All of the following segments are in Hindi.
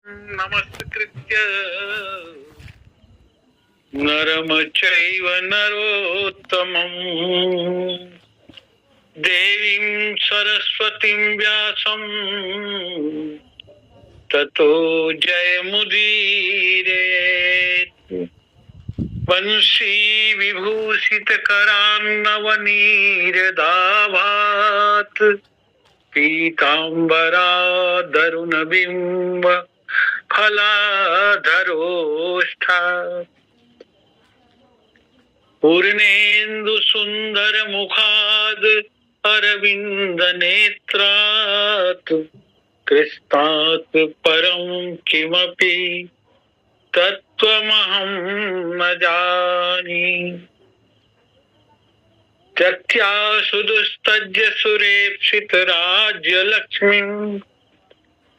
नमस्कृत्य नरम चैव नरोत्तमम् देवीं सरस्वतीं व्यासं ततो जयमुदीरयेत्। वंशी विभूषितकरान्नवनीरदाभात् पीताम्बरादरुणबिम्ब फलाधरोष्ठात् पूर्णेन्दु सुंदर मुखाद अरविंद नेत्रात् कृष्णात् परं किमपि तत्त्वमहं न जाने। त्यक्त्याशु दुस्तज्य सुरेप्सित राज्य लक्ष्मीं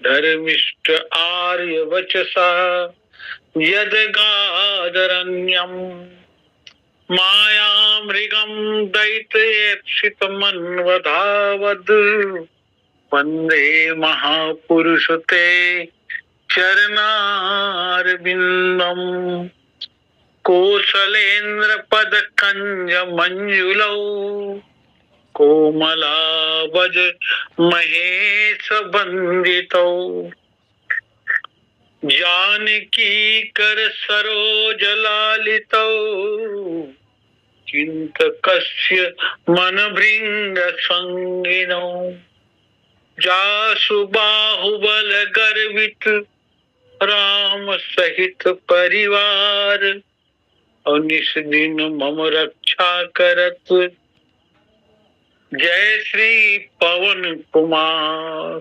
धर्मिष्ठ आर्य वचसा यदगादरण्यम् मायामृगं दैत्येप्सितमन्वधावद् वन्दे महापुरुष ते चरणारविन्दम्। कोसलेन्द्रपदकञ्जमञ्जुलौ कोमलावज महेशवन्दितौ जानकीकर सरोजलालितौ चिन्तकस्य मनभृङ्गसंगिनौ जासु बाहुबलगर्वित राम सहित परिवार अनिश दिन मम रक्षा करत जय श्री पवन कुमार।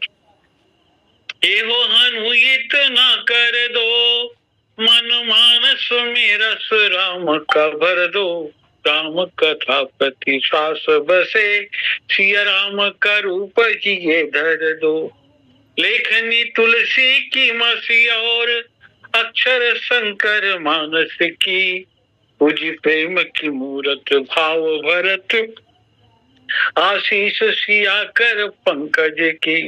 एहो हनुइत न कर दो मन मानस में रस राम का भर दो। राम कथा प्रति श्वास बसे सिया राम का रूप ही ये धर दो। लेखनी तुलसी की मसी और अक्षर शंकर मानस की पूजी प्रेम की मूरत भाव भरत आशीष सिया कर पंकज की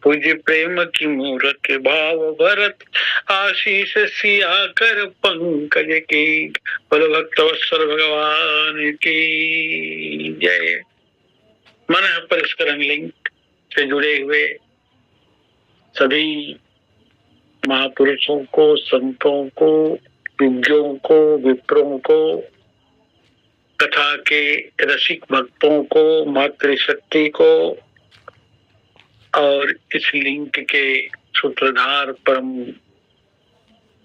पूज प्रेम की मूरत भाव भरत आशीष सिया कर पंकज की। बोल भक्त वत्सल भगवान की जय। मन परिष्करण लिंक से जुड़े हुए सभी महापुरुषों को, संतों को, विज्ञों को, विप्रों को, कथा के रसिक भक्तों को, मातृशक्ति को और इस लिंक के सूत्रधार परम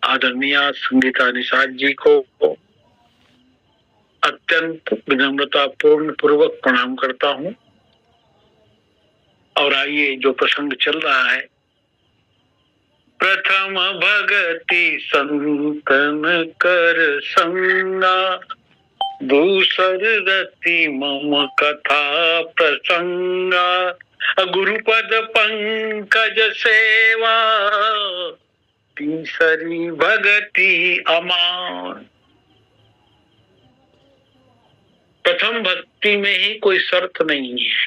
आदरणीय संगीता निषाद जी को अत्यंत विनम्रता पूर्ण पूर्वक प्रणाम करता हूँ। और आइए जो प्रसंग चल रहा है, प्रथम भगति संतन कर संगा दूसर रति मम कथा प्रसंगा गुरुपद पंकज सेवा तीसरी भगति अमान। प्रथम भक्ति में ही कोई शर्त नहीं है।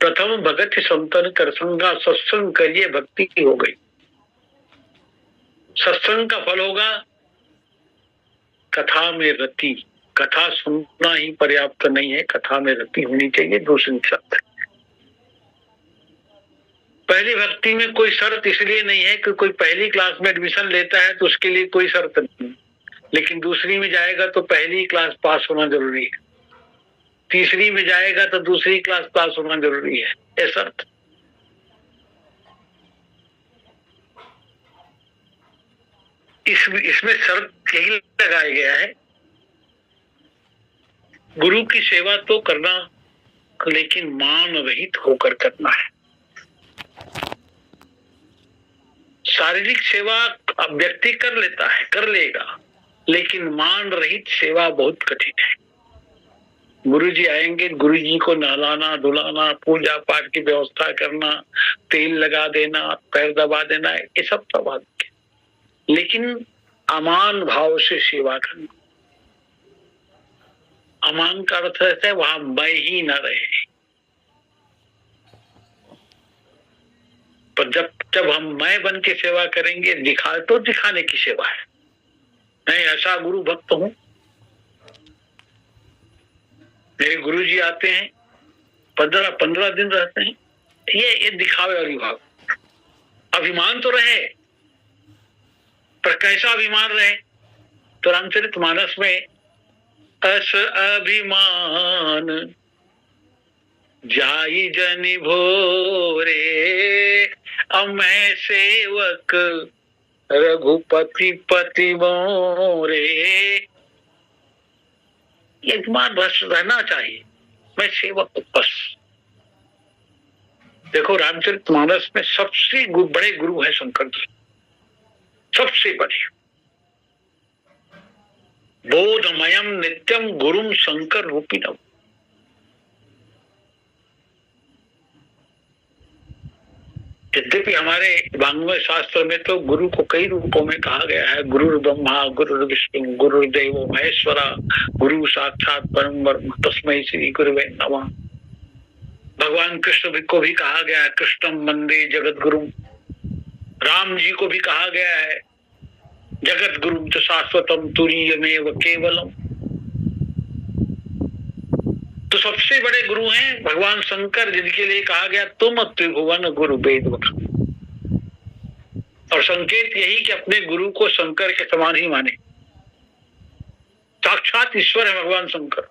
प्रथम भगति संतन कर संगा, सत्संग करिए भक्ति की हो गई। सत्संग का फल होगा कथा में रति। कथा सुनना ही पर्याप्त नहीं है, कथा में रति होनी चाहिए। दूसरी शर्त, पहली भक्ति में कोई शर्त इसलिए नहीं है कि कोई पहली क्लास में एडमिशन लेता है तो उसके लिए कोई शर्त नहीं, लेकिन दूसरी में जाएगा तो पहली क्लास पास होना जरूरी है, तीसरी में जाएगा तो दूसरी क्लास पास होना जरूरी है, ये शर्त। इसमें शर्त यही लगाया गया है, गुरु की सेवा तो करना लेकिन मान रहित होकर करना है। शारीरिक सेवा व्यक्ति कर लेता है, कर लेगा, लेकिन मान रहित सेवा बहुत कठिन है। गुरुजी आएंगे, गुरुजी को नहलाना धुलाना, पूजा पाठ की व्यवस्था करना, तेल लगा देना, पैर दबा देना, ये सब स्वाभाविक है, लेकिन अमान भाव से सेवा करना। अमान का अर्थ है वहां मैं ही न रहे। पर जब जब हम मैं बन के सेवा करेंगे, दिखाने की सेवा है। मैं ऐसा गुरु भक्त हूं, मेरे गुरु जी आते हैं, 15 दिन रहते हैं, ये दिखावे वाली भाव। अभिमान तो रहे, पर कैसा अभिमान रहे? तो रामचरितमानस में अस अभिमान जाई जनि भोरे, अमै सेवक रघुपति पति मोरे। ये अभिमान बस रहना चाहिए, मैं सेवक हूं बस। देखो रामचरितमानस में सबसे बड़े गुरु है शंकर जी, सबसे बड़े। बोधमयम नित्यम गुरुम शंकर रूपिणम। यद्यपि हमारे वाङ्मय शास्त्र में तो गुरु को कई रूपों में कहा गया है, गुरु ब्रह्मा गुरु विष्णु गुरुदेवो महेश्वरा गुरु साक्षात परम ब्रह्म तस्मै श्री गुरुवे नमः। भगवान कृष्ण को भी कहा गया है कृष्णम वंदे जगत गुरु। राम जी को भी कहा गया है जगत गुरु च शाश्वतम तुरीयमेव केवलम। तो सबसे बड़े गुरु हैं भगवान शंकर, जिनके लिए कहा गया तुम त्रिभुवन गुरु वेदवत। और संकेत यही कि अपने गुरु को शंकर के समान ही माने। साक्षात ईश्वर है भगवान शंकर,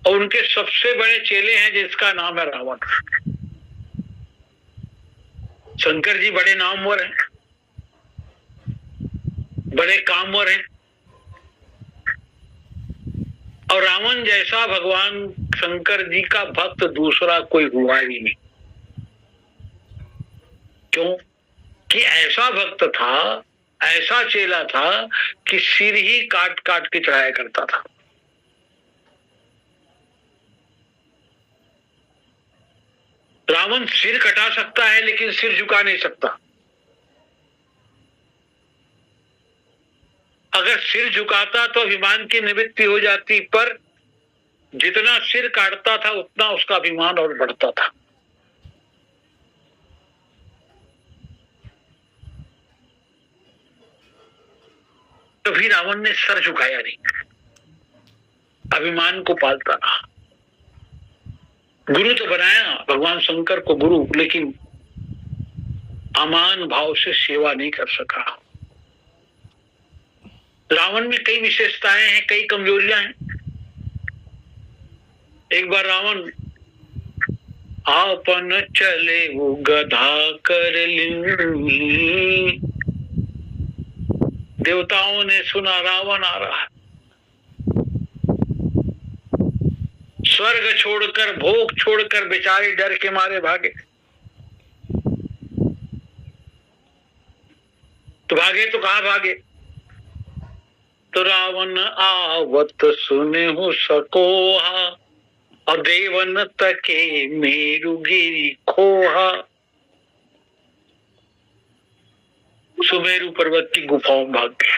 और उनके सबसे बड़े चेले हैं जिसका नाम है रावण। शंकर जी बड़े नामवर हैं, बड़े कामवर हैं, और रावण जैसा भगवान शंकर जी का भक्त दूसरा कोई हुआ ही नहीं। क्यों? कि ऐसा भक्त था, ऐसा चेला था कि सिर ही काट काट के चढ़ाया करता था। रावण सिर कटा सकता है लेकिन सिर झुका नहीं सकता। अगर सिर झुकाता तो अभिमान की निवृत्ति हो जाती, पर जितना सिर काटता था उतना उसका अभिमान और बढ़ता था। कभी रावण ने सर झुकाया नहीं, अभिमान को पालता रहा। गुरु तो बनाया भगवान शंकर को गुरु, लेकिन अमान भाव से सेवा नहीं कर सका। रावण में कई विशेषताएं हैं, कई कमजोरियां हैं। एक बार रावण आपन चले वो गधा कर ली, देवताओं ने सुना रावण आ रहा है, स्वर्ग छोड़कर भोग छोड़कर बेचारे डर के मारे भागे। तो भागे तो कहां भागे? तो रावण आवत सुने हो सकोहा, और देवन तके मेरुगिरी खोहा। सुमेरु पर्वत की गुफाओं में भाग गए।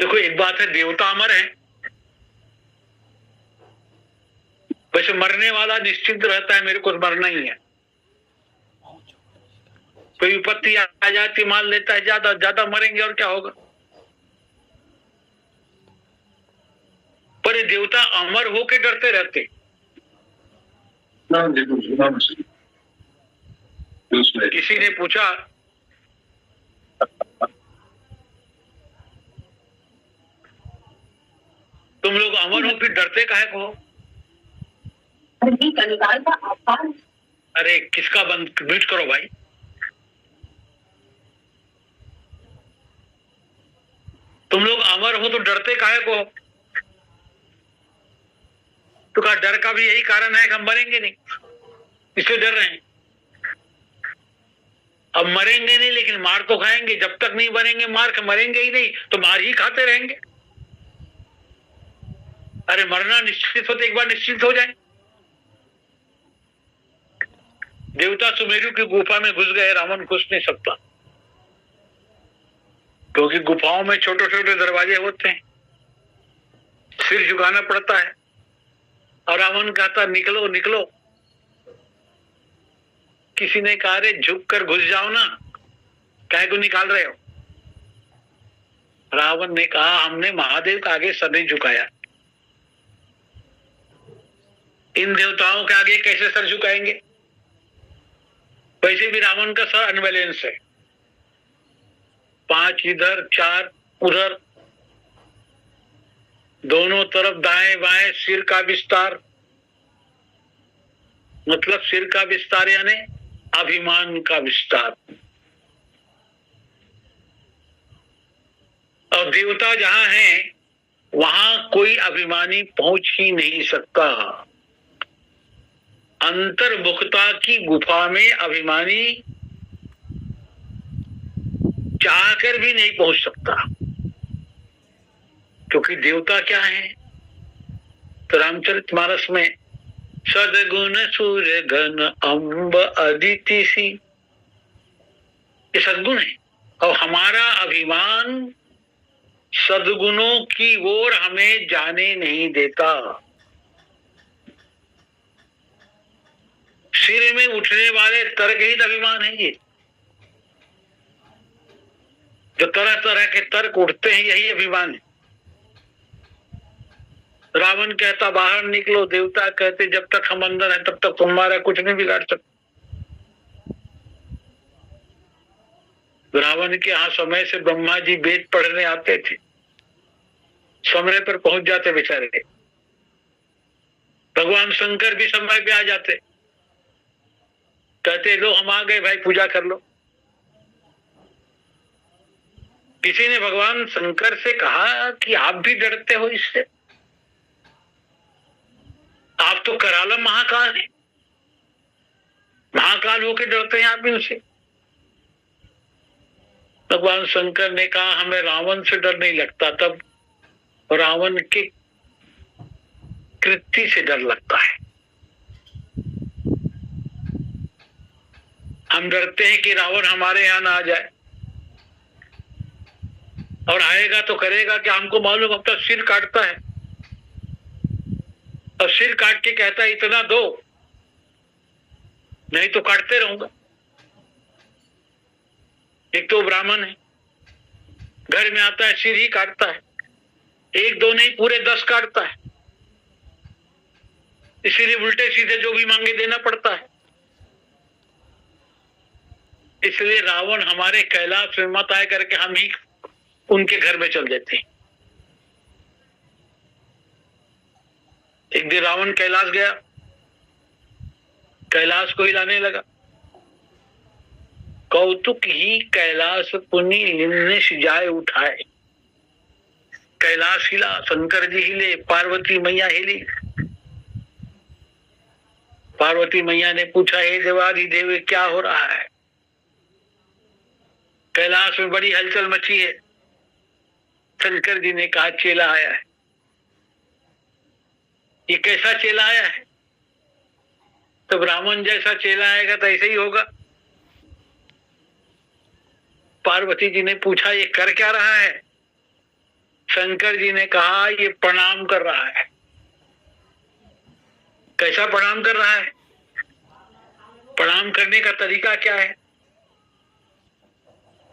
देखो एक बात है, देवता अमर है, वैसे मरने वाला निश्चिंत रहता है मेरे को मरना ही है। कोई विपत्ति आ जाती मान लेता है ज्यादा ज्यादा मरेंगे और क्या होगा। पर ये देवता अमर होके डरते रहते। किसी ने पूछा तुम लोग अमर हो फिर डरते काहे को? अरे किसका बंद म्यूट करो भाई। तुम लोग अमर हो तो डरते काहे को? तो कहा डर का भी यही कारण है कि हम मरेंगे नहीं, इसलिए डर रहे हैं। अब मरेंगे नहीं लेकिन मार तो खाएंगे, जब तक नहीं मरेंगे मार के मरेंगे ही नहीं तो मार ही खाते रहेंगे। अरे मरना निश्चित हो तो एक बार निश्चित हो जाए। देवता सुमेरु की गुफा में घुस गए, रावण घुस नहीं सकता क्योंकि गुफाओं में छोटे छोटे दरवाजे होते हैं, सिर झुकाना पड़ता है। और रावण कहता निकलो निकलो, किसी ने कहा रे झुक कर घुस जाओ ना, काहे को निकाल रहे हो? रावण ने कहा हमने महादेव के आगे सर नहीं झुकाया, इन देवताओं के आगे कैसे सर झुकाएंगे? वैसे भी रावण का सर अनबैलेंस है, 5 इधर 4 उधर, दोनों तरफ दाएं बाएं सिर का विस्तार, मतलब सिर का विस्तार यानी अभिमान का विस्तार। और देवता जहां हैं वहां कोई अभिमानी पहुंच ही नहीं सकता। अंतर्मुखता की गुफा में अभिमानी चाहकर भी नहीं पहुंच सकता, क्योंकि देवता क्या है? तो रामचरितमानस में सदगुण सूर्य घन अम्ब अदिति सी, ये सदगुण है। और हमारा अभिमान सदगुणों की ओर हमें जाने नहीं देता। सिर में उठने वाले तर्क ही अभिमान है। ये जो तरह तरह के तर्क उठते हैं यही अभिमान है। रावण कहता बाहर निकलो, देवता कहते जब तक हम अंदर हैं तब तक तुम्हारा कुछ नहीं बिगाड़ सकते। रावण के यहाँ समय से ब्रह्मा जी वेद पढ़ने आते थे, समय पर पहुंच जाते बेचारे। भगवान शंकर भी समय पे आ जाते, कहते लो हम आ गए भाई, पूजा कर लो। किसी ने भगवान शंकर से कहा कि आप भी डरते हो इससे? आप तो करालम महाकाल है, महाकाल होके डरते हैं आप इनसे? भगवान शंकर ने कहा हमें रावण से डर नहीं लगता, तब रावण के कृत्य से डर लगता है। हम डरते हैं कि रावण हमारे यहाँ ना आ जाए, और आएगा तो करेगा कि हमको मालूम अब तक सिर काटता है, और सिर काट के कहता है इतना दो, नहीं तो काटते रहूंगा। एक तो ब्राह्मण है, घर में आता है सिर ही काटता है, 1 2 नहीं पूरे 10 काटता है, इसीलिए उल्टे सीधे जो भी मांगे देना पड़ता है। इसलिए रावण हमारे कैलाश में मत आए करके हम ही उनके घर में चल देते। एक दिन रावण कैलाश गया, कैलाश को हिलाने लगा। कौतुक ही कैलाश पुनि लिन्नेश जाए उठाए। कैलाश हिला, शंकर जी हिले, पार्वती मैया हिली। पार्वती मैया ने पूछा हे देवाधिदेव क्या हो रहा है? कैलाश में बड़ी हलचल मची है। शंकर जी ने कहा चेला आया है। ये कैसा चेला आया है? तो ब्राह्मण जैसा चेला आएगा तो ऐसे ही होगा। पार्वती जी ने पूछा ये कर क्या रहा है? शंकर जी ने कहा ये प्रणाम कर रहा है। कैसा प्रणाम कर रहा है? प्रणाम करने का तरीका क्या है?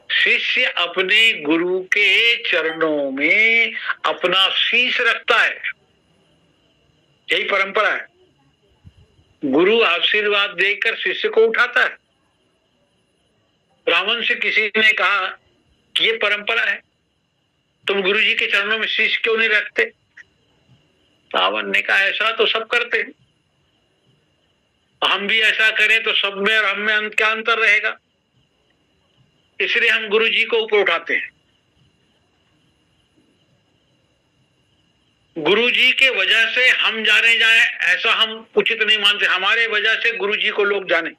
शिष्य अपने गुरु के चरणों में अपना शीश रखता है, यही परंपरा है। गुरु आशीर्वाद देकर शिष्य को उठाता है। रावण से किसी ने कहा कि ये परंपरा है, तुम गुरु जी के चरणों में शीश क्यों नहीं रखते? रावण ने कहा ऐसा तो सब करते हैं, हम भी ऐसा करें तो सब में और हम में क्या अंतर रहेगा? इसलिए हम गुरु जी को ऊपर उठाते हैं। गुरु जी के वजह से हम जाने जाए ऐसा हम उचित नहीं मानते। हमारे वजह से गुरु जी को लोग जाने,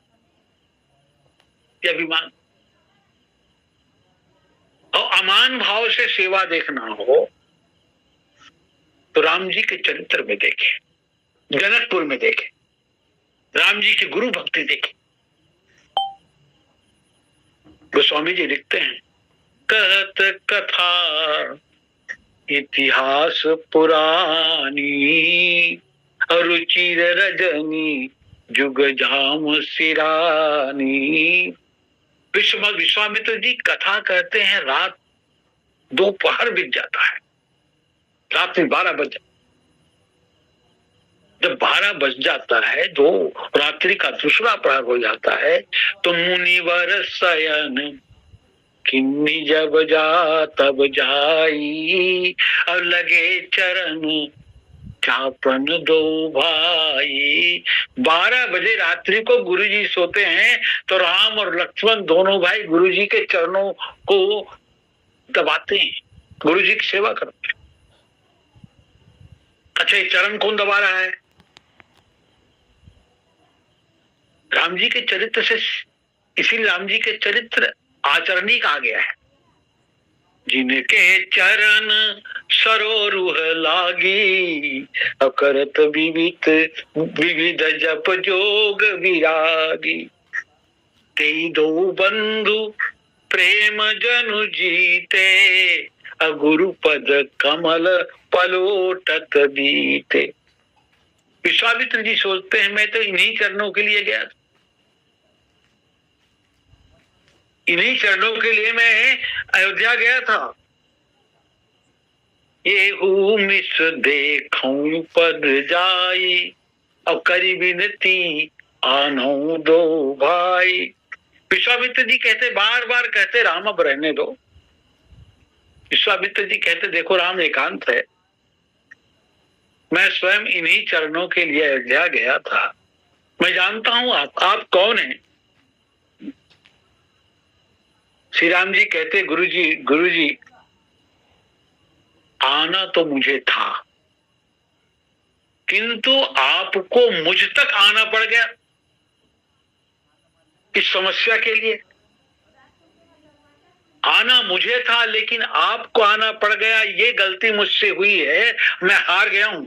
ये अभिमान। और अमान भाव से सेवा देखना हो तो राम जी के चरित्र में देखे, जनकपुर में देखे, राम जी की गुरु भक्ति देखे। गोस्वामी जी लिखते हैं कहत कथा इतिहास पुरानी रुचिर रजनी जुग जाम सिरानी। विश्वामित्र जी कथा कहते हैं, रात दोपहर बीत जाता है, रात में 12 बज, जब 12 बज जाता है, दो रात्रि का दूसरा प्रहर हो जाता है, तो मुनिवर शयन किन्नी जब जा तब जाई, और लगे चरण चापन दो भाई। 12 बजे रात्रि को गुरुजी सोते हैं, तो राम और लक्ष्मण दोनों भाई गुरुजी के चरणों को दबाते हैं, गुरुजी की सेवा करते हैं। अच्छा, ये चरण कौन दबा रहा है? राम जी के चरित्र से, इसीलिए राम जी के चरित्र आचरणी कहा गया है। जिनके चरण सरोरुह लागी, अकरत विविध विविध जप जोग विरागी। ते दो बंधु प्रेम जनु जीते, अगुरु पद कमल पलोटत बीते। विश्वामित्र जी सोचते हैं, मैं तो इन्हीं चरणों के लिए गया था, इन्हीं चरणों के लिए मैं अयोध्या गया था। ये मिस देखूं पद जाई, और करी विनती आनो दो भाई। विश्वामित्र जी कहते, बार बार कहते, राम अब रहने दो। विश्वामित्र जी कहते, देखो राम एकांत है, मैं स्वयं इन्हीं चरणों के लिए अयोध्या गया था, मैं जानता हूं आप कौन हैं। श्री राम जी कहते, गुरुजी आना तो मुझे था, किंतु आपको मुझ तक आना पड़ गया इस समस्या के लिए। आना मुझे था, लेकिन आपको आना पड़ गया, ये गलती मुझसे हुई है, मैं हार गया हूं।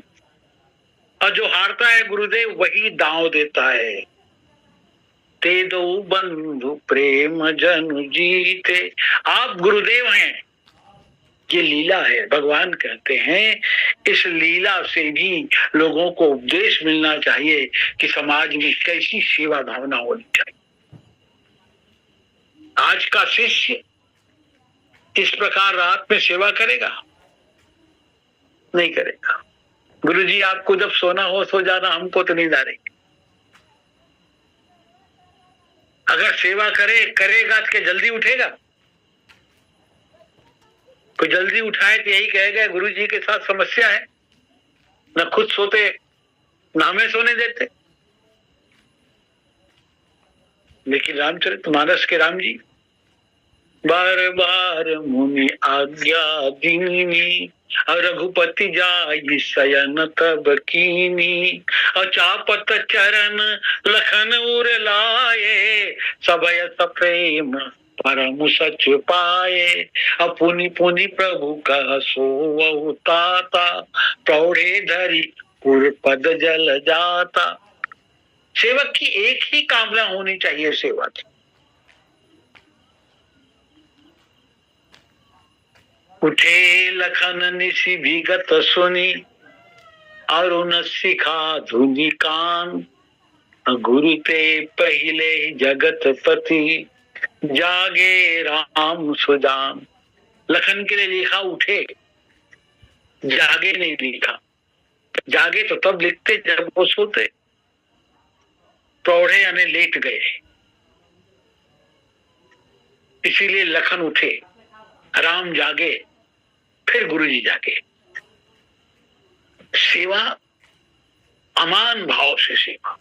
और जो हारता है गुरुदेव, वही दांव देता है। ते दो बंधु प्रेम जनु जीते। आप गुरुदेव हैं, ये लीला है। भगवान कहते हैं, इस लीला से भी लोगों को उपदेश मिलना चाहिए कि समाज में कैसी सेवा भावना होनी चाहिए। आज का शिष्य इस प्रकार रात में सेवा करेगा? नहीं करेगा। गुरुजी आपको जब सोना हो सो जाना, हमको तो नींद आ रही। अगर सेवा करेगा तो जल्दी उठेगा? कोई जल्दी उठाए तो यही कहेगा गुरुजी के साथ समस्या है, न खुद सोते न हमें सोने देते। लेकिन रामचरितमानस के राम जी बार बार मुनि आज्ञा दीनी, और रघुपति जाई शयन तब कीनी। और चापत चरण लखन उर लाए, सबय सप्रेम परम सच पाए। पुनि पुनि प्रभु कह सो ताता, प्रौढ़े धरी पुर पद जल जाता। सेवक की एक ही कामना होनी चाहिए सेवा की। उठे लखन निशि विगत सुनी, अरुण शिखा धुनि कान। गुरु ते पहिले जगत पति, जागे राम सुजान। लखन के लिए लिखा उठे, जागे नहीं लिखा। जागे तो तब लिखते जब वो सोते। प्रौढ़े यानी लेट गए, इसीलिए लखन उठे, राम जागे, फिर गुरुजी जागे। सेवा अमान भाव से सेवा।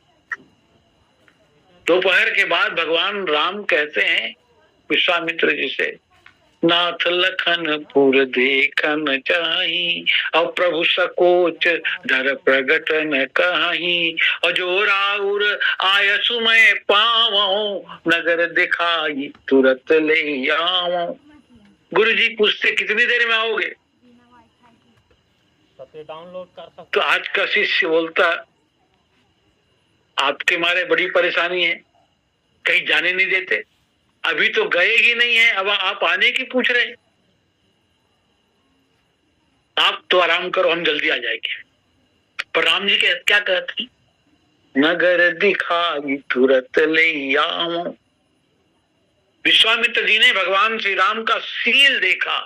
दोपहर के बाद भगवान राम कहते हैं विश्वामित्र जी से, नाथ लखन पुर देखन चाही, और प्रभु सकोच धर प्रगट न कहीं। और जो राउर आय सुमय पावो, नगर दिखाई तुरत ले आओ। गुरुजी पूछते, कितनी देर में आओगे? डाउनलोड कर सकते। तो आज का शिष्य बोलता, आपके मारे बड़ी परेशानी है, कहीं जाने नहीं देते, अभी तो गए ही नहीं है, अब आप आने की पूछ रहे। आप तो आराम करो, हम जल्दी आ जाएंगे। पर राम जी के क्या कहते हैं, नगर दिखाई तुरत ले आऊं। विश्वामित्र जी ने भगवान श्री राम का शील देखा,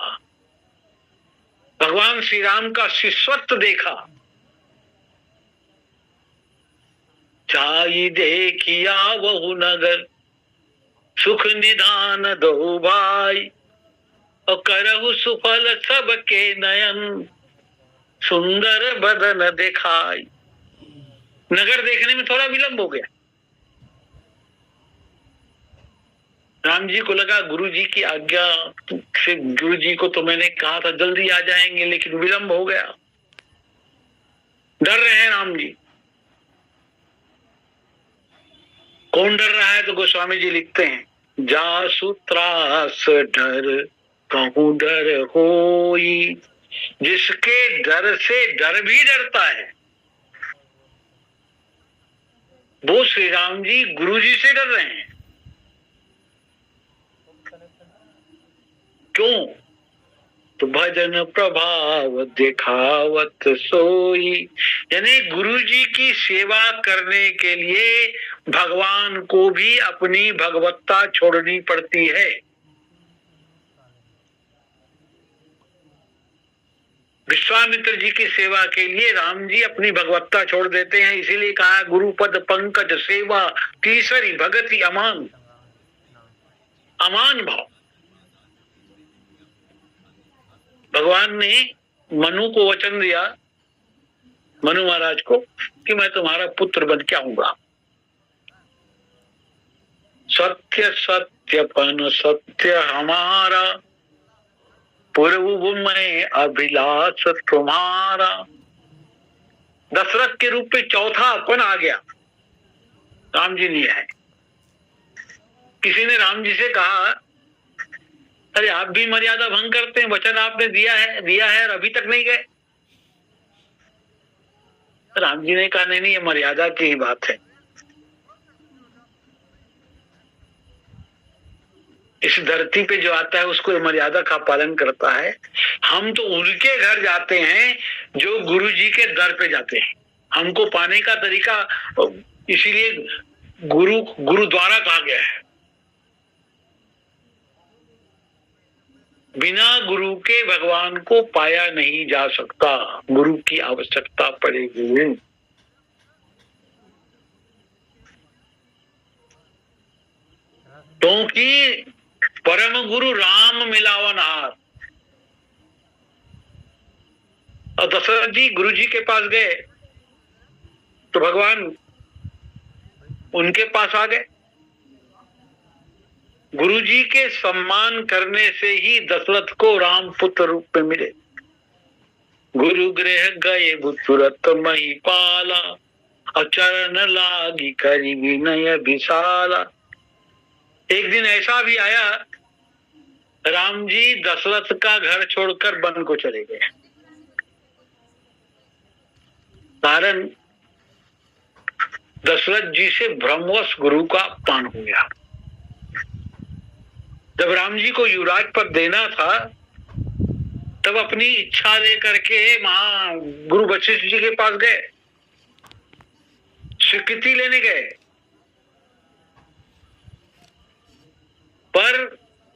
भगवान श्री राम का शिष्यत्व देखा। चाई देखिया बहु नगर, सुख निधान दो भाई, और करहु सुफल सबके नयन, सुंदर बदन दिखाई। नगर देखने में थोड़ा विलंब हो गया। राम जी को लगा गुरु जी की आज्ञा से, गुरु जी को तो मैंने कहा था जल्दी आ जाएंगे, लेकिन विलंब हो गया। डर रहे हैं राम जी। कौन डर रहा है? तो गोस्वामी जी लिखते हैं, जासु त्रास डर कहूं डर होई। जिसके डर से डर भी डरता है, वो श्री राम जी गुरु जी से डर रहे हैं। क्यों? तो भजन प्रभाव दिखावत सोई, यानी गुरु जी की सेवा करने के लिए भगवान को भी अपनी भगवत्ता छोड़नी पड़ती है। विश्वामित्र जी की सेवा के लिए राम जी अपनी भगवत्ता छोड़ देते हैं। इसीलिए कहा गुरु पद पंकज सेवा तीसरी भगति अमान, अमान भाव। भगवान ने मनु को वचन दिया, मनु महाराज को, कि मैं तुम्हारा पुत्र बन के आऊंगा। सत्य सत्यपन सत्य हमारा, पूर्व में अभिलाष तुम्हारा। दशरथ के रूप में चौथा अपन आ गया, राम जी नहीं है। किसी ने राम जी से कहा, अरे आप भी मर्यादा भंग करते हैं, वचन आपने दिया है और अभी तक नहीं गए। राम जी ने कहा नहीं, ये मर्यादा की ही बात है। इस धरती पे जो आता है उसको मर्यादा का पालन करता है। हम तो उनके घर जाते हैं जो गुरु जी के दर पे जाते हैं। हमको पाने का तरीका इसीलिए गुरुद्वारा कहा गया है। बिना गुरु के भगवान को पाया नहीं जा सकता, गुरु की आवश्यकता पड़ेगी। क्योंकि परम गुरु राम मिलावन हार। और दशरथ जी गुरु जी के पास गए तो भगवान उनके पास आ गए। गुरु जी के सम्मान करने से ही दशरथ को राम पुत्र रूप में मिले। गुरु गृह गए तुरत मही पाला, अचरण लागी करी विनय विशाला। एक दिन ऐसा भी आया, राम जी दशरथ का घर छोड़कर वन को चले गए। कारण दशरथ जी से भ्रमवश गुरु का अपमान हो गया। जब राम जी को युवराज पद देना था तब अपनी इच्छा लेकर के गुरु वशिष्ठ जी के पास गए, स्वीकृति लेने गए। पर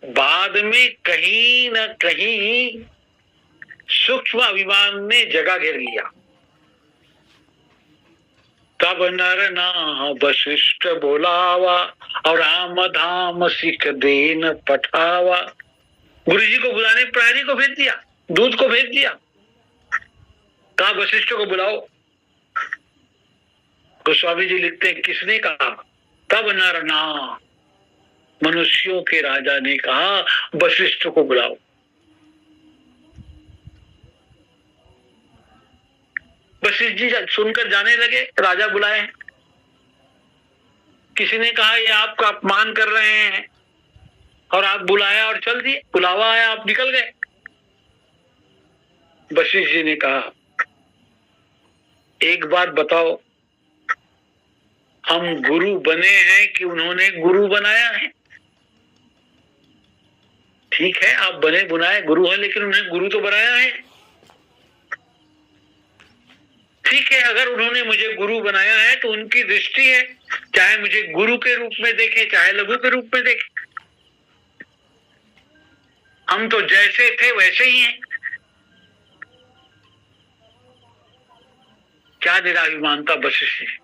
बाद में कहीं न कहीं सूक्ष्म अभिमान ने जगह घेर लिया। तब नर ना वशिष्ठ बोलावा, और राम धाम सिख देन पठावा। गुरु जी को बुलाने प्रहरी को भेज दिया, दूत को भेज दिया, कहा वशिष्ठ को बुलाओ। गोस्वामी जी लिखते हैं, किसने कहा? तब नर ना, मनुष्यों के राजा ने कहा वशिष्ठ को बुलाओ। वशिष्ठ जी सुनकर जाने लगे, राजा बुलाए। किसी ने कहा ये आपका अपमान कर रहे हैं, और आप बुलाया और चल दिए। बुलावा आया, आप निकल गए। वशिष्ठ जी ने कहा एक बात बताओ, हम गुरु बने हैं कि उन्होंने गुरु बनाया है? ठीक है, आप बने बुनाए गुरु हैं, लेकिन उन्हें गुरु तो बनाया है। ठीक है, अगर उन्होंने मुझे गुरु बनाया है तो उनकी दृष्टि है, चाहे मुझे गुरु के रूप में देखे चाहे लघु के रूप में देखे, हम तो जैसे थे वैसे ही हैं। क्या निराभिमानता वशिष्ठ जी,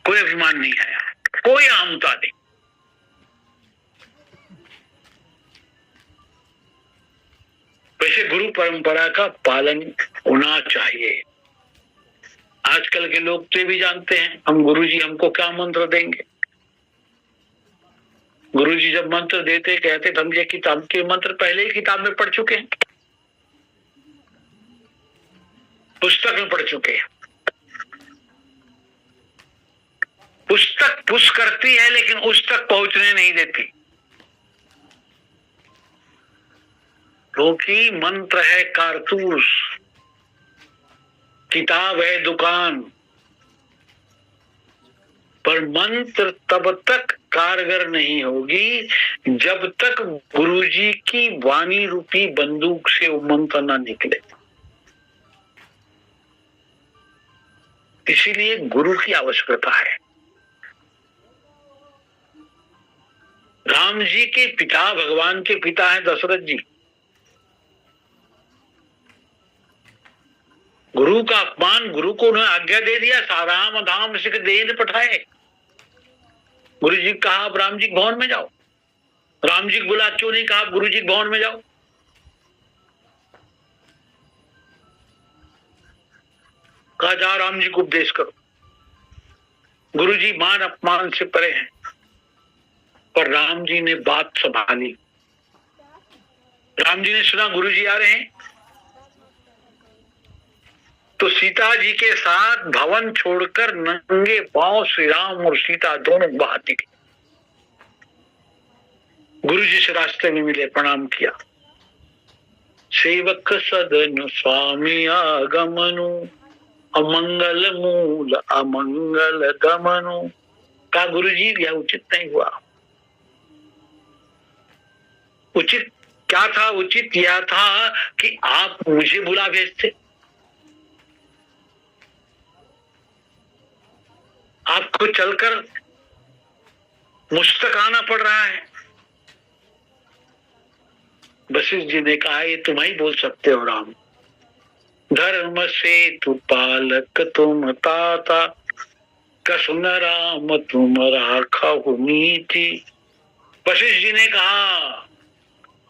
कोई अभिमान नहीं आया, कोई अहमता नहीं। वैसे गुरु परंपरा का पालन होना चाहिए। आजकल के लोग तो भी जानते हैं हम गुरुजी हमको क्या मंत्र देंगे। गुरुजी जब मंत्र देते कहते हम ये किताब के मंत्र पहले ही किताब में पढ़ चुके हैं, पुस्तक में पढ़ चुके हैं। पुस्तक पुश करती है लेकिन उस तक पहुंचने नहीं देती, क्योंकि मंत्र है कारतूस, किताब है दुकान, पर मंत्र तब तक कारगर नहीं होगी जब तक गुरुजी की वाणी रूपी बंदूक से वो मंत्र ना निकले। इसीलिए गुरु की आवश्यकता है। राम जी के पिता भगवान के पिता हैं दशरथ जी। गुरु का अपमान, गुरु को उन्होंने आज्ञा दे दिया साराम धाम सिख देन पठाए। गुरु जी कहा आप राम जी भवन में जाओ, राम जी बोला क्यों नहीं कहा गुरु जी भवन में जाओ। कहा जाओ राम जी को उपदेश करो। गुरु जी मान अपमान से परे हैं, पर राम जी ने बात संभाली। राम जी ने सुना गुरु जी आ रहे हैं तो सीता जी के साथ भवन छोड़कर नंगे पांव श्री राम और सीता दोनों बाहर निकले। गुरु जी से रास्ते में मिले, प्रणाम किया। सेवक सदन स्वामी आगमनु, अमंगल मूल अमंगल गमनु। कहा गुरु जी यह उचित नहीं हुआ। उचित क्या था? उचित यह था कि आप मुझे बुला भेजते, आपको चलकर मुझ तक आना पड़ रहा है। वशिष्ठ जी ने कहा ये तुम ही बोल सकते हो राम, धर्म से तू पालक तुम ताता, कसुन राम तुम राखहु नीति। वशिष्ठ जी ने कहा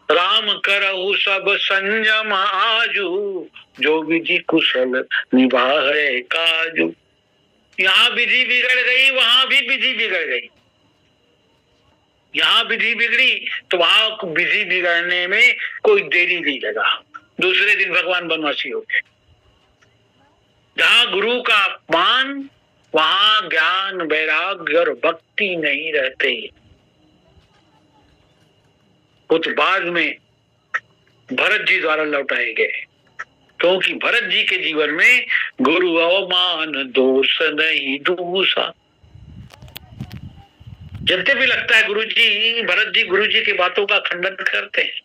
राम करहु सब संयम आजू, जो विधि कुशल निभाए काजू। यहाँ विधि बिगड़ गई वहां भी विधि बिगड़ गई, यहाँ विधि बिगड़ी तो वहां विधि बिगड़ने में कोई देरी नहीं लगा। दूसरे दिन भगवान बनवासी हो गए। जहां गुरु का अपमान वहां ज्ञान वैराग्य और भक्ति नहीं रहते। वो तो बाद में भरत जी द्वारा लौटाए गए, क्योंकि भरत जी के जीवन में गुरु अवमान दोष नहीं दूसरा। यद्यपि लगता है भरत जी गुरु जी की बातों का खंडन करते हैं,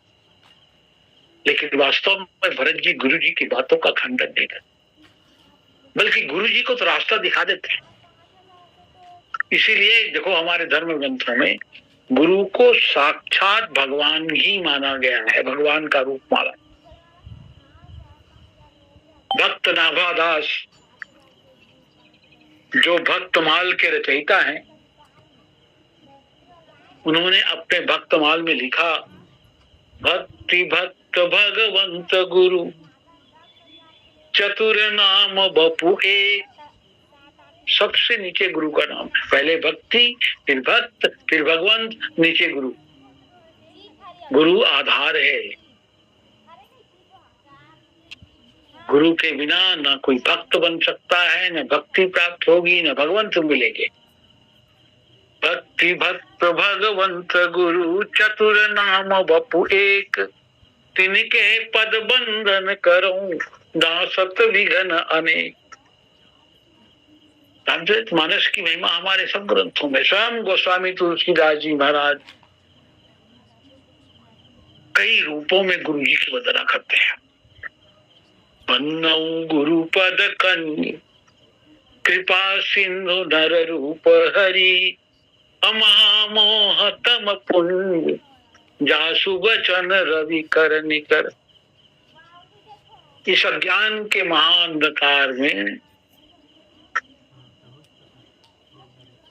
लेकिन वास्तव में भरत जी गुरु जी की बातों का खंडन नहीं करते, बल्कि गुरु जी को तो रास्ता दिखा देते हैं। इसीलिए देखो हमारे धर्म ग्रंथों में गुरु को साक्षात भगवान ही माना गया है, भगवान का रूप माना। भक्त नाभादास जो भक्तमाल के रचयिता हैं, उन्होंने अपने भक्तमाल में लिखा भक्ति भक्त भगवंत गुरु, चतुर नाम बपु एक। सबसे नीचे गुरु का नाम, पहले भक्ति फिर भक्त फिर भगवंत, नीचे गुरु। गुरु आधार है। गुरु के बिना ना कोई भक्त बन सकता है, न भक्ति प्राप्त होगी, न भगवंत मिलेंगे। भक्ति भक्त भगवंत गुरु, चतुर नाम बपु एक, तिनके पद बंधन करूं, दासत विघन अनेक। रामचरित मानस की महिमा हमारे सब ग्रंथों में, स्वयं गोस्वामी तुलसीदास जी महाराज कई रूपों में गुरु जी की वंदना करते हैं। बन्नौ गुरुपद कन्य कृपा सिंधु नर रूप हरि अमहामोह तम पुण्य जासु वचन रवि कर निकर। इस अज्ञान के महाअंधकार में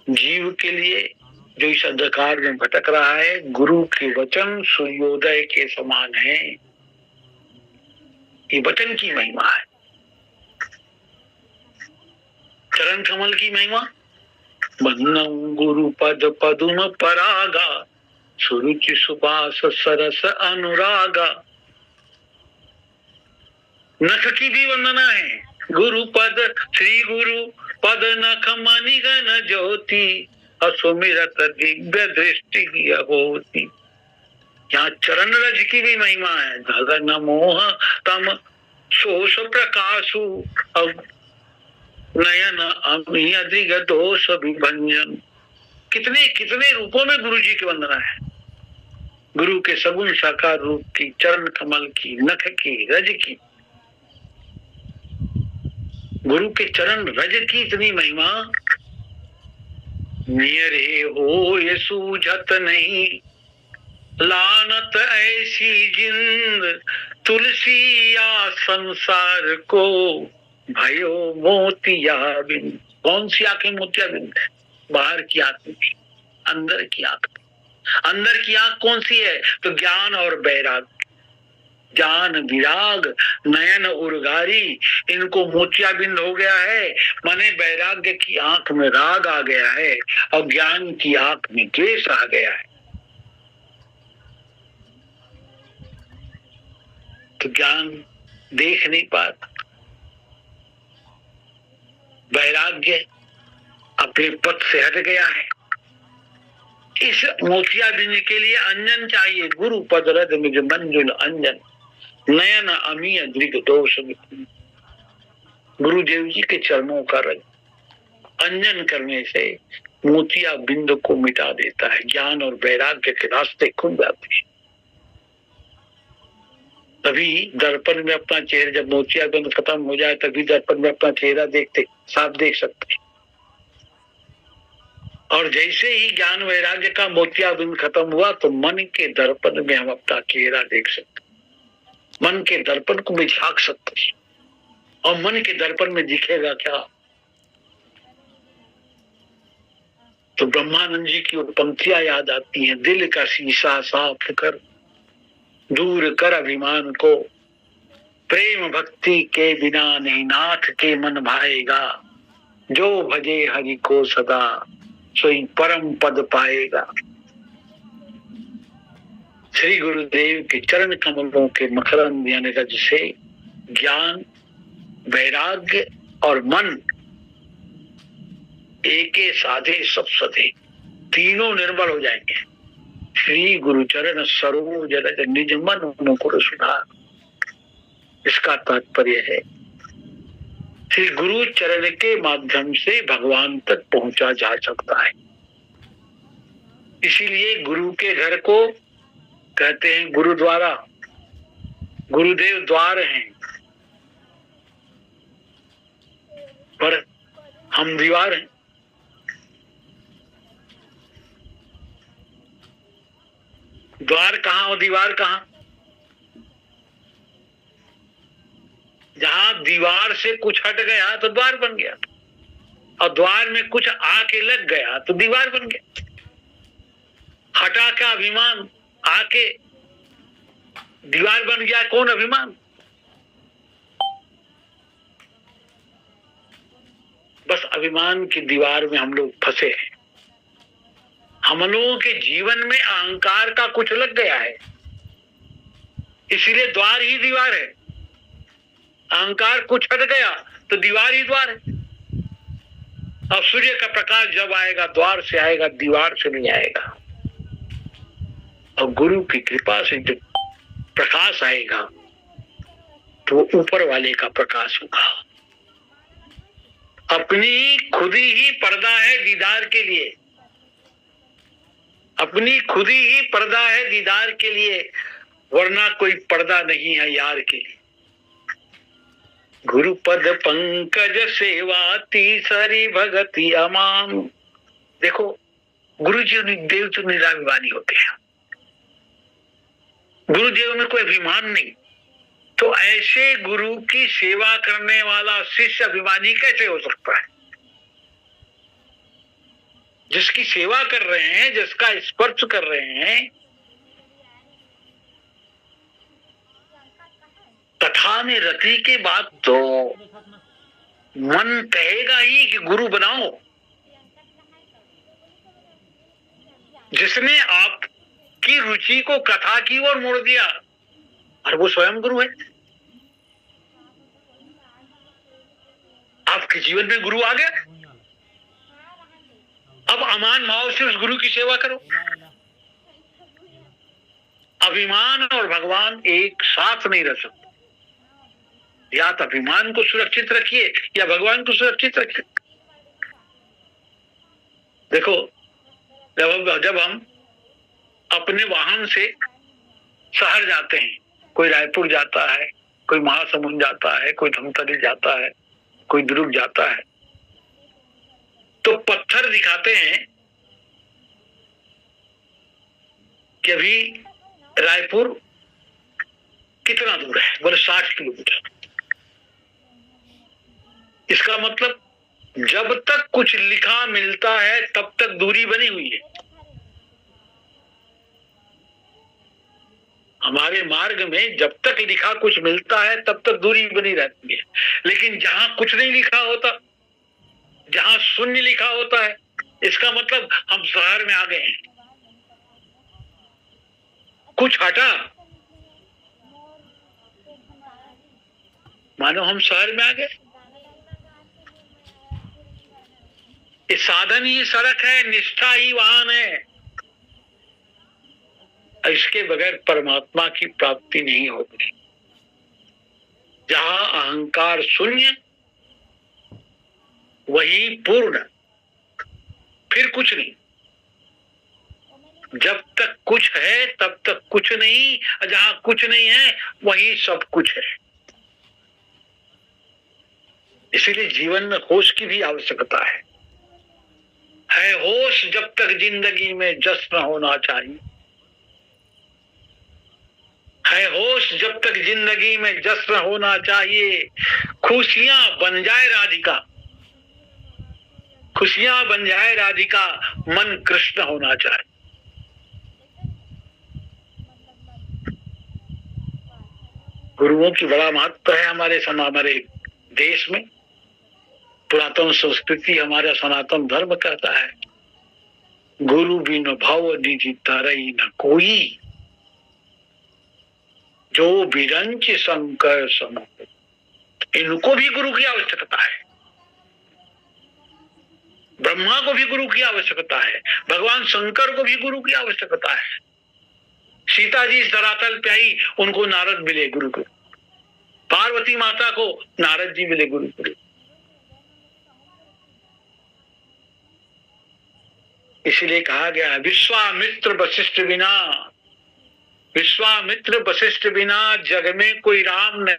जीव के लिए जो इस अंधकार में भटक रहा है, गुरु के वचन सूर्योदय के समान है। ये वचन की महिमा है, चरण कमल की महिमा। बन्नौ गुरु पद पदुम परागा सुरुचि सुबास सरस अनुरागा। नख की भी वंदना है। गुरु पद श्री गुरु पद नख मणिगण ज्योति असुमिरत दिव्य दृष्टि होती। यहाँ चरण रज की भी महिमा है। गगन मोह तम शोष प्रकाशु नयन अमियधिक दोष विभंजन। कितने कितने रूपों में गुरु जी की वंदना है। गुरु के सगुण साकार रूप की, चरण कमल की, नख की, रज की। गुरु के चरण रज की इतनी महिमा। नियरे हो ये सूझत नहीं लानत ऐसी जिंद तुलसी या संसार को भयो मोतिया बिंद। कौन सी आंखें मोतिया बिंद है? बाहर की आंख नहीं, अंदर की आंख। अंदर की आंख कौन सी है? तो ज्ञान और वैराग। ज्ञान विराग नयन उर्गारी, इनको मोतियाबिंद हो गया है। माने वैराग्य की आंख में राग आ गया है और ज्ञान की आंख में द्वेष आ गया है। तो ज्ञान देख नहीं पाता, वैराग्य अपने पथ से हट गया है। इस मोतियाबिंद के लिए अंजन चाहिए। गुरु पद रज निज मंजुल अंजन नयन अमीय दृग दोष। गुरुदेव जी के चरणों का रज अंजन करने से मोतिया बिंद को मिटा देता है। ज्ञान और वैराग्य के रास्ते खुल जाते हैं। तभी दर्पण में अपना चेहरा, जब मोतिया बिंद खत्म हो जाए तभी दर्पण में अपना चेहरा देखते, साफ देख सकते। और जैसे ही ज्ञान वैराग्य का मोतिया बिंद खत्म हुआ तो मन के दर्पण में हम अपना चेहरा देख सकते, मन के दर्पण को भी झांक सकते। और मन के दर्पण में दिखेगा क्या? तो ब्रह्मानंद जी की वो पंक्तियां याद आती हैं। दिल का शीशा साफ कर दूर कर अभिमान को, प्रेम भक्ति के बिना नहीं नाथ के मन भाएगा। जो भजे हरि को सदा सोई परम पद पाएगा। श्री गुरुदेव के चरण कमलों के मकरंद यानी रज से ज्ञान वैराग्य और मन एके साधे सब सधे, तीनों निर्मल हो जाएंगे। श्री गुरु चरण सरोज रज निज मन मुकुर सुधार। इसका तात्पर्य है श्री गुरु चरण के माध्यम से भगवान तक पहुंचा जा सकता है। इसीलिए गुरु के घर को कहते हैं गुरुद्वारा। गुरुदेव द्वार हैं पर हम दीवार हैं। द्वार कहाँ और दीवार कहाँ? जहां दीवार से कुछ हट गया तो द्वार बन गया, और द्वार में कुछ आके लग गया तो दीवार बन गया। हटा का अभिमान आके दीवार बन गया। कौन अभिमान? बस अभिमान की दीवार में हम लोग फंसे हैं। हम लोगों के जीवन में अहंकार का कुछ लग गया है, इसलिए द्वार ही दीवार है। अहंकार कुछ हट गया तो दीवार ही द्वार है। अब सूर्य का प्रकाश जब आएगा द्वार से आएगा, दीवार से नहीं आएगा। और गुरु की कृपा से जब प्रकाश आएगा तो वो ऊपर वाले का प्रकाश होगा। अपनी खुदी ही पर्दा है दीदार के लिए। अपनी खुदी ही पर्दा है दीदार के लिए, वरना कोई पर्दा नहीं है यार के लिए। गुरु पद पंकज सेवा तीसरी भगति अमान। देखो, गुरुजी देव तो निराभिमानी होते हैं, गुरुदेव में कोई अभिमान नहीं, तो ऐसे गुरु की सेवा करने वाला शिष्य अभिमानी कैसे हो सकता है? जिसकी सेवा कर रहे हैं, जिसका स्पर्श कर रहे हैं, कथा में रति के बाद तो मन कहेगा ही कि गुरु बनाओ। जिसने आपकी रुचि को कथा की ओर मोड़ दिया, और वो स्वयं गुरु है। आपके जीवन में गुरु आ गया, अब अमान भाव से उस गुरु की सेवा करो। अभिमान और भगवान एक साथ नहीं रह सकते, या तो अभिमान को सुरक्षित रखिए या भगवान को सुरक्षित रखिए। देखो, जब हम अपने वाहन से शहर जाते हैं, कोई रायपुर जाता है, कोई महासमुंद जाता है, कोई धमतरी जाता है, कोई दुर्ग जाता है, तो पत्थर दिखाते हैं कि अभी रायपुर कितना दूर है, बोले 60 किलोमीटर। इसका मतलब जब तक कुछ लिखा मिलता है तब तक दूरी बनी हुई है। हमारे मार्ग में जब तक लिखा कुछ मिलता है तब तक दूरी बनी रहती है, लेकिन जहां कुछ नहीं लिखा होता, जहां शून्य लिखा होता है, इसका मतलब हम शहर में आ गए हैं। कुछ हटा, मानो हम शहर में आ गए। ये साधन ही सड़क है, निष्ठा ही वाहन है। इसके बगैर परमात्मा की प्राप्ति नहीं होगी। जहां अहंकार शून्य, वही पूर्ण, फिर कुछ नहीं। जब तक कुछ है तब तक कुछ नहीं, जहां कुछ नहीं है वही सब कुछ है। इसीलिए जीवन में होश की भी आवश्यकता है होश जब तक जिंदगी में जश्न होना चाहिए, है होश जब तक जिंदगी में जश्न होना चाहिए। खुशियां बन जाए राधिका, खुशियां बन जाए राधिका, मन कृष्ण होना चाहिए। गुरुओं की बड़ा महत्व है हमारे देश में। पुरातन संस्कृति हमारा सनातन धर्म कहता है, गुरु बिन भाव निधि तरई न कोई, जो बिरंच शंकर सम। इनको भी गुरु की आवश्यकता है, ब्रह्मा को भी गुरु की आवश्यकता है, भगवान शंकर को भी गुरु की आवश्यकता है। सीता जी इस धरातल पे आई, उनको नारद मिले गुरु को। पार्वती माता को नारद जी मिले गुरु को। इसलिए कहा गया विश्वामित्र वशिष्ठ बिना, विश्वामित्र वशिष्ठ बिना जग में कोई राम नहीं।